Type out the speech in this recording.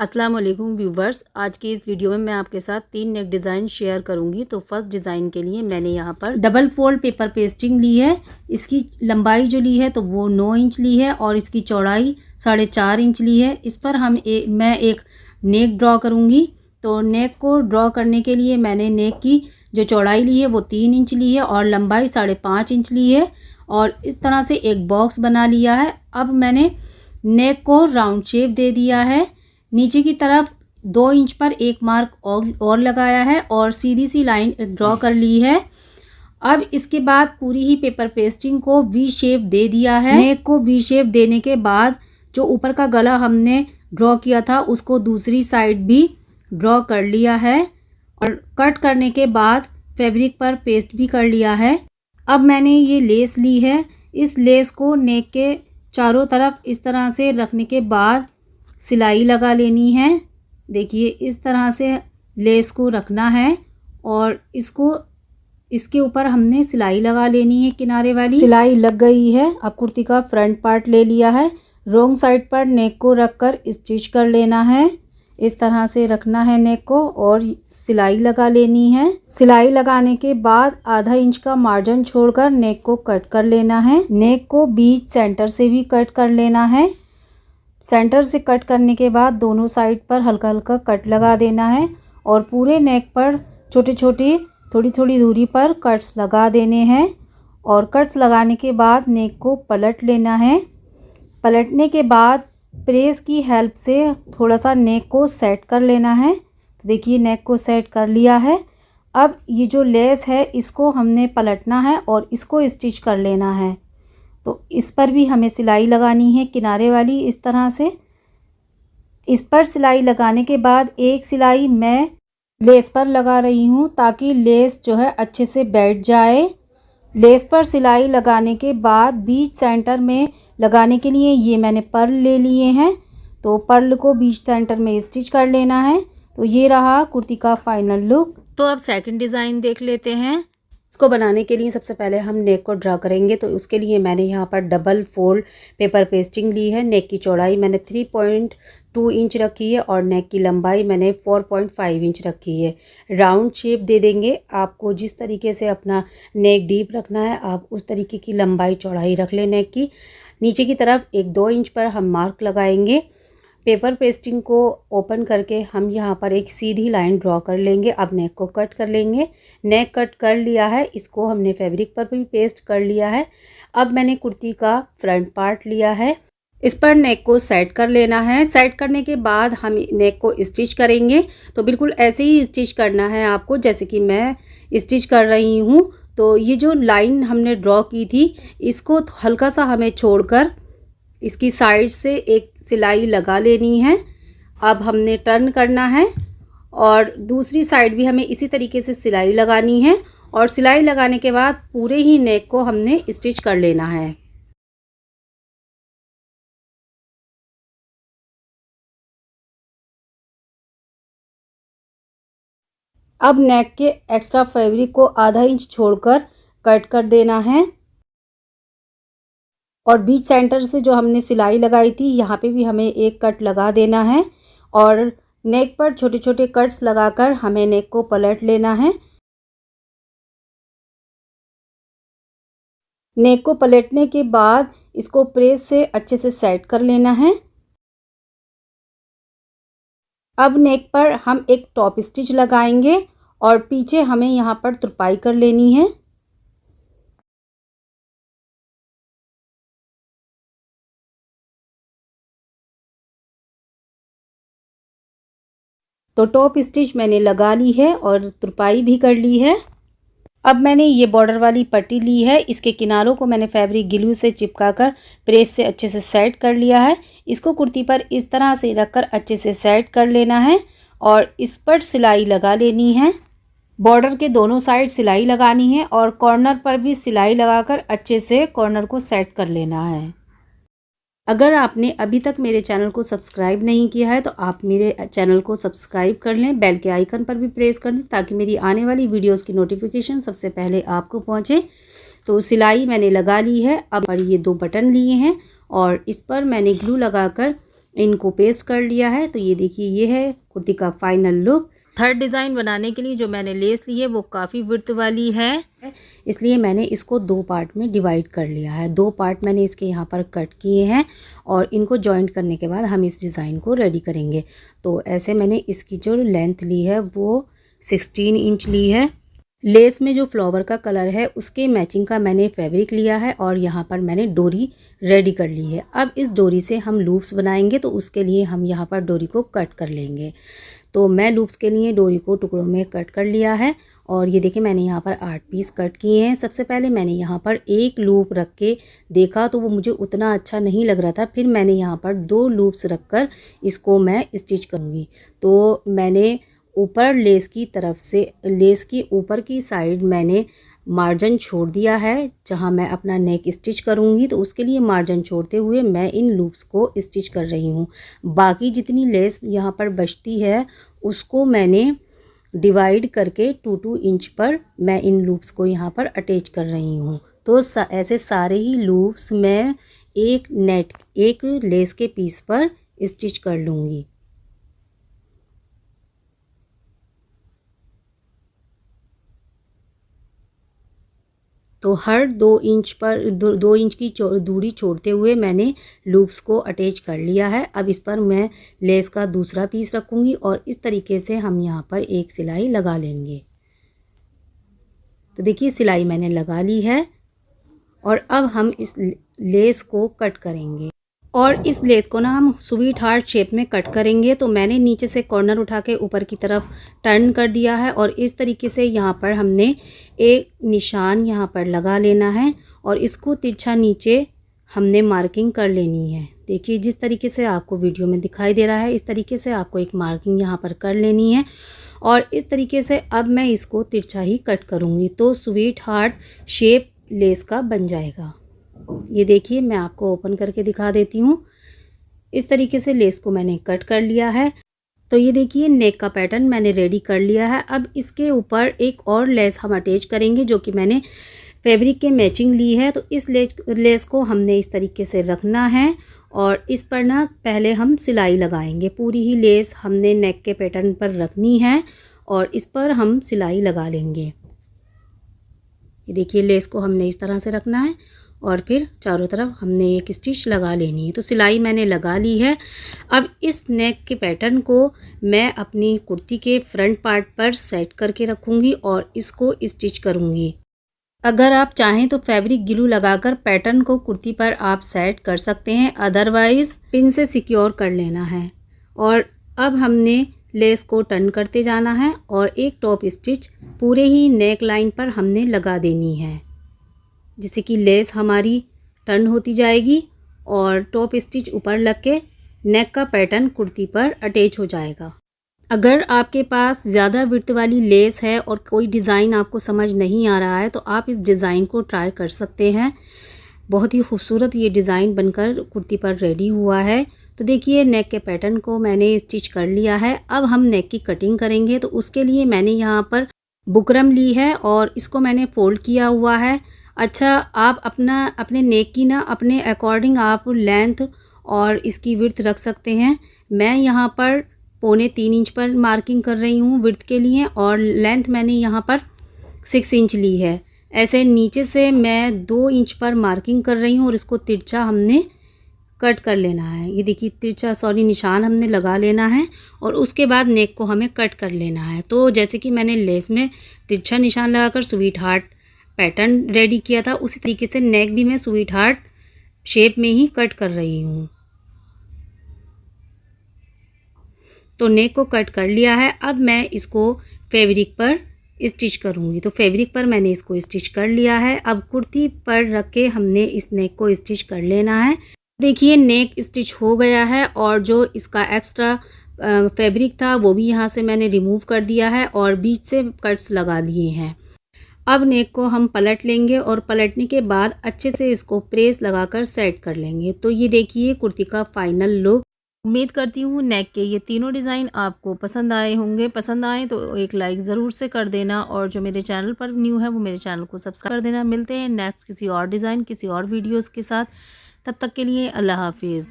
अस्सलाम वालेकुम व्यूवर्स, आज के इस वीडियो में मैं आपके साथ 3 नेक डिज़ाइन शेयर करूंगी। तो फर्स्ट डिज़ाइन के लिए मैंने यहाँ पर डबल फोल्ड पेपर पेस्टिंग ली है। इसकी लंबाई जो ली है तो वो 9 इंच ली है और इसकी चौड़ाई 4.5 इंच ली है। इस पर मैं एक नेक ड्रॉ करूँगी। तो नेक को ड्रॉ करने के लिए मैंने नेक की जो चौड़ाई ली है वो 3 इंच ली है और लंबाई 5.5 इंच ली है और इस तरह से एक बॉक्स बना लिया है। अब मैंने नेक को राउंड शेप दे दिया है। नीचे की तरफ 2 इंच पर एक मार्क और लगाया है और सीधी सी लाइन ड्रॉ कर ली है। अब इसके बाद पूरी ही पेपर पेस्टिंग को वी शेप दे दिया है। नेक को वी शेप देने के बाद जो ऊपर का गला हमने ड्रॉ किया था उसको दूसरी साइड भी ड्रॉ कर लिया है और कट करने के बाद फैब्रिक पर पेस्ट भी कर लिया है। अब मैंने ये लेस ली है। इस लेस को नेक के चारों तरफ इस तरह से रखने के बाद सिलाई लगा लेनी है। देखिए इस तरह से लेस को रखना है और इसके ऊपर हमने सिलाई लगा लेनी है। किनारे वाली सिलाई लग गई है। अब कुर्ती का फ्रंट पार्ट ले लिया है। रॉन्ग साइड पर नेक को रखकर स्टिच कर लेना है। इस तरह से रखना है नेक को और सिलाई लगा लेनी है। सिलाई लगाने के बाद आधा इंच का मार्जिन छोड़कर नेक को कट कर लेना है। नेक को बीच सेंटर से भी कट कर लेना है। सेंटर से कट करने के बाद दोनों साइड पर हल्का हल्का कट लगा देना है और पूरे नेक पर छोटे छोटे थोड़ी थोड़ी दूरी पर कट्स लगा देने हैं। और कट्स लगाने के बाद नेक को पलट लेना है। पलटने के बाद प्रेस की हेल्प से थोड़ा सा नेक को सेट कर लेना है। तो देखिए नेक को सेट कर लिया है। अब ये जो लेस है इसको हमने पलटना है और इसको स्टिच कर लेना है। तो इस पर भी हमें सिलाई लगानी है किनारे वाली इस तरह से। इस पर सिलाई लगाने के बाद एक सिलाई मैं लेस पर लगा रही हूँ ताकि लेस जो है अच्छे से बैठ जाए। लेस पर सिलाई लगाने के बाद बीच सेंटर में लगाने के लिए ये मैंने पर्ल ले लिए हैं। तो पर्ल को बीच सेंटर में स्टिच कर लेना है। तो ये रहा कुर्ती का फाइनल लुक। तो अब सेकंड डिज़ाइन देख लेते हैं। इसको बनाने के लिए सबसे पहले हम नेक को ड्रा करेंगे। तो उसके लिए मैंने यहाँ पर डबल फोल्ड पेपर पेस्टिंग ली है। नेक की चौड़ाई मैंने 3.2 इंच रखी है और नेक की लंबाई मैंने 4.5 इंच रखी है। राउंड शेप दे देंगे। आपको जिस तरीके से अपना नेक डीप रखना है आप उस तरीके की लंबाई चौड़ाई रख लें नेक की। नीचे की तरफ 1-2 इंच पर हम मार्क लगाएंगे। पेपर पेस्टिंग को ओपन करके हम यहाँ पर एक सीधी लाइन ड्रॉ कर लेंगे। अब नेक को कट कर लेंगे। नेक कट कर लिया है। इसको हमने फैब्रिक पर भी पेस्ट कर लिया है। अब मैंने कुर्ती का फ्रंट पार्ट लिया है। इस पर नेक को सेट कर लेना है। सेट करने के बाद हम नेक को स्टिच करेंगे। तो बिल्कुल ऐसे ही स्टिच करना है आपको जैसे कि मैं स्टिच कर रही हूँ। तो ये जो लाइन हमने ड्रॉ की थी इसको हल्का सा हमें छोड़कर इसकी साइड से एक सिलाई लगा लेनी है। अब हमने टर्न करना है और दूसरी साइड भी हमें इसी तरीके से सिलाई लगानी है और सिलाई लगाने के बाद पूरे ही नेक को हमने स्टिच कर लेना है। अब नेक के एक्स्ट्रा फैब्रिक को आधा इंच छोड़कर कट कर देना है और बीच सेंटर से जो हमने सिलाई लगाई थी यहाँ पे भी हमें एक कट लगा देना है और नेक पर छोटे छोटे कट्स लगाकर हमें नेक को पलट लेना है। नेक को पलटने के बाद इसको प्रेस से अच्छे से सेट कर लेना है। अब नेक पर हम एक टॉप स्टिच लगाएंगे और पीछे हमें यहाँ पर तुरपाई कर लेनी है। तो टॉप स्टिच मैंने लगा ली है और तुरपाई भी कर ली है। अब मैंने ये बॉर्डर वाली पट्टी ली है। इसके किनारों को मैंने फैब्रिक ग्लू से चिपकाकर प्रेस से अच्छे से सेट कर लिया है। इसको कुर्ती पर इस तरह से रखकर अच्छे से सेट कर लेना है और इस पर सिलाई लगा लेनी है। बॉर्डर के दोनों साइड सिलाई लगानी है और कॉर्नर पर भी सिलाई लगाकर अच्छे से कॉर्नर को सेट कर लेना है। अगर आपने अभी तक मेरे चैनल को सब्सक्राइब नहीं किया है तो आप मेरे चैनल को सब्सक्राइब कर लें। बेल के आइकन पर भी प्रेस कर लें ताकि मेरी आने वाली वीडियोस की नोटिफिकेशन सबसे पहले आपको पहुंचे। तो सिलाई मैंने लगा ली है। अब ये 2 बटन लिए हैं और इस पर मैंने ग्लू लगाकर इनको पेस्ट कर लिया है। तो ये देखिए ये है कुर्ती का फाइनल लुक। थर्ड डिज़ाइन बनाने के लिए जो मैंने लेस ली है वो काफ़ी विड्थ वाली है, इसलिए मैंने इसको 2 पार्ट में डिवाइड कर लिया है। 2 पार्ट मैंने इसके यहाँ पर कट किए हैं और इनको जॉइंट करने के बाद हम इस डिज़ाइन को रेडी करेंगे। तो ऐसे मैंने इसकी जो लेंथ ली है वो 16 इंच ली है। लेस में जो फ्लावर का कलर है उसके मैचिंग का मैंने फैब्रिक लिया है और यहाँ पर मैंने डोरी रेडी कर ली है। अब इस डोरी से हम लूप्स बनाएंगे, तो उसके लिए हम यहाँ पर डोरी को कट कर लेंगे। तो मैं लूप्स के लिए डोरी को टुकड़ों में कट कर लिया है और ये देखिए मैंने यहाँ पर 8 पीस कट किए हैं। सबसे पहले मैंने यहाँ पर एक लूप रख के देखा तो वो मुझे उतना अच्छा नहीं लग रहा था, फिर मैंने यहाँ पर 2 लूप्स रख कर इसको मैं स्टिच करूँगी। तो मैंने ऊपर लेस की तरफ से, लेस की ऊपर की साइड मैंने मार्जिन छोड़ दिया है जहाँ मैं अपना नेक स्टिच करूँगी, तो उसके लिए मार्जिन छोड़ते हुए मैं इन लूप्स को स्टिच कर रही हूँ। बाकी जितनी लेस यहाँ पर बचती है उसको मैंने डिवाइड करके 2-2 इंच पर मैं इन लूप्स को यहाँ पर अटैच कर रही हूँ। तो ऐसे सारे ही लूप्स मैं एक लेस के पीस पर स्टिच कर लूँगी। तो हर 2 इंच पर 2 इंच की दूरी छोड़ते हुए मैंने लूप्स को अटैच कर लिया है। अब इस पर मैं लेस का दूसरा पीस रखूँगी और इस तरीके से हम यहाँ पर एक सिलाई लगा लेंगे। तो देखिए सिलाई मैंने लगा ली है और अब हम इस लेस को कट करेंगे और इस लेस को ना हम स्वीट हार्ट शेप में कट करेंगे। तो मैंने नीचे से कॉर्नर उठा के ऊपर की तरफ टर्न कर दिया है और इस तरीके से यहाँ पर हमने एक निशान यहाँ पर लगा लेना है और इसको तिरछा नीचे हमने मार्किंग कर लेनी है। देखिए जिस तरीके से आपको वीडियो में दिखाई दे रहा है इस तरीके से आपको एक मार्किंग यहाँ पर कर लेनी है और इस तरीके से अब मैं इसको तिरछा ही कट करूँगी तो स्वीट हार्ट शेप लेस का बन जाएगा। ये देखिए मैं आपको ओपन करके दिखा देती हूँ। इस तरीके से लेस को मैंने कट कर लिया है। तो ये देखिए नेक का पैटर्न मैंने रेडी कर लिया है। अब इसके ऊपर एक और लेस हम अटैच करेंगे जो कि मैंने फैब्रिक के मैचिंग ली है। तो इस लेस को हमने इस तरीके से रखना है और इस पर ना पहले हम सिलाई लगाएंगे। पूरी ही लेस हमने नेक के पैटर्न पर रखनी है और इस पर हम सिलाई लगा लेंगे। ये देखिए लेस को हमने इस तरह से रखना है और फिर चारों तरफ हमने एक स्टिच लगा लेनी है। तो सिलाई मैंने लगा ली है। अब इस नेक के पैटर्न को मैं अपनी कुर्ती के फ्रंट पार्ट पर सेट करके रखूँगी और इसको स्टिच करूँगी। अगर आप चाहें तो फैब्रिक ग्लू लगाकर पैटर्न को कुर्ती पर आप सेट कर सकते हैं, अदरवाइज़ पिन से सिक्योर कर लेना है। और अब हमने लेस को टर्न करते जाना है और एक टॉप स्टिच पूरे ही नेक लाइन पर हमने लगा देनी है, जिससे कि लेस हमारी टर्न होती जाएगी और टॉप स्टिच ऊपर लग के नेक का पैटर्न कुर्ती पर अटैच हो जाएगा। अगर आपके पास ज़्यादा विड्थ वाली लेस है और कोई डिज़ाइन आपको समझ नहीं आ रहा है तो आप इस डिज़ाइन को ट्राई कर सकते हैं। बहुत ही खूबसूरत ये डिज़ाइन बनकर कुर्ती पर रेडी हुआ है। तो देखिए नेक के पैटर्न को मैंने स्टिच कर लिया है। अब हम नेक की कटिंग करेंगे। तो उसके लिए मैंने यहाँ पर बुकरम ली है और इसको मैंने फोल्ड किया हुआ है। अच्छा, आप अपने नेक की ना अपने अकॉर्डिंग आप लेंथ और इसकी विड्थ रख सकते हैं। मैं यहाँ पर 3.25 इंच पर मार्किंग कर रही हूँ विड्थ के लिए और लेंथ मैंने यहाँ पर 6 इंच ली है। ऐसे नीचे से मैं 2 इंच पर मार्किंग कर रही हूँ और इसको तिरछा हमने कट कर लेना है। ये देखिए तिरछा निशान हमने लगा लेना है और उसके बाद नेक को हमें कट कर लेना है। तो जैसे कि मैंने लेस में तिरछा निशान लगाकर स्वीट हार्ट पैटर्न रेडी किया था, उसी तरीके से नेक भी मैं स्वीट हार्ट शेप में ही कट कर रही हूँ। तो नेक को कट कर लिया है। अब मैं इसको फैब्रिक पर स्टिच करूँगी। तो फैब्रिक पर मैंने इसको स्टिच कर लिया है। अब कुर्ती पर रख के हमने इस नेक को स्टिच कर लेना है। देखिए नेक स्टिच हो गया है और जो इसका एक्स्ट्रा फैब्रिक था वो भी यहाँ से मैंने रिमूव कर दिया है और बीच से कट्स लगा दिए हैं। अब नेक को हम पलट लेंगे और पलटने के बाद अच्छे से इसको प्रेस लगाकर सेट कर लेंगे। तो ये देखिए कुर्ती का फाइनल लुक। उम्मीद करती हूँ नेक के ये तीनों डिज़ाइन आपको पसंद आए होंगे। पसंद आए तो एक लाइक ज़रूर से कर देना और जो मेरे चैनल पर न्यू है वो मेरे चैनल को सब्सक्राइब कर देना। मिलते हैं नेक्स्ट किसी और डिज़ाइन किसी और वीडियोज़ के साथ। तब तक के लिए अल्लाह हाफिज़।